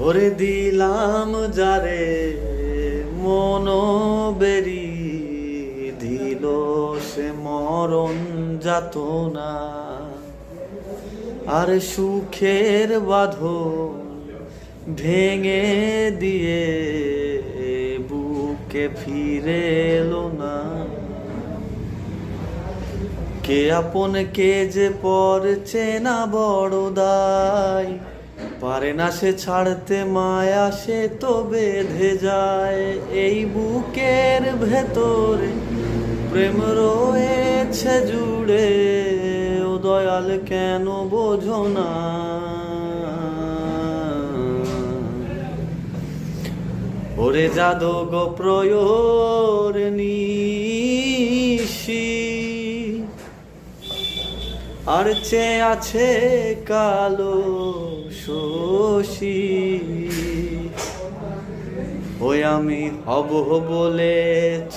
ওরে দিলাম যারে মন বেরি দিল সে মরণ যাতনা, আর সুখের বাঁধন ভেঙে দিয়ে বুকে ফিরে এলো না। কে আপন কে যে পর চেনা বড় দায়, পারে না সে ছাড়তে মায়া সে তো বেঁধে যায়। এই বুকের ভেতরে প্রেম রয়েছে জুড়ে, ও দয়াল কেন বোঝো না। ওরে যাদব প্রয়োর নিশি, আর চেয়ে আছে কালো শশী। ওই আমি হব বলে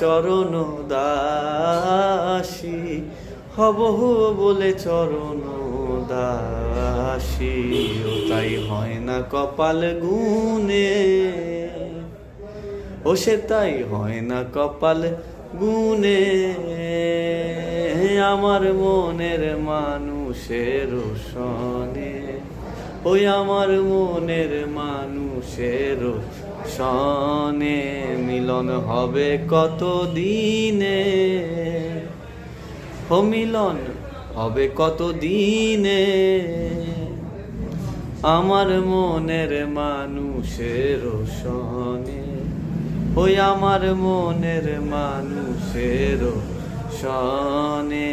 চরণ দাসী, হব বলে চরণ দাসী। ও তাই হয় না কপাল গুনে, ও সে তাই হয় না কপাল গুনে। আমার মনের মানুষের সনে, ওই আমার মনের মানুষের সনে মিলন হবে কত দিনে, ও মিলন হবে কত দিনে। আমার মনের মানুষের সনে, ওই আমার মনের মানুষের সনে।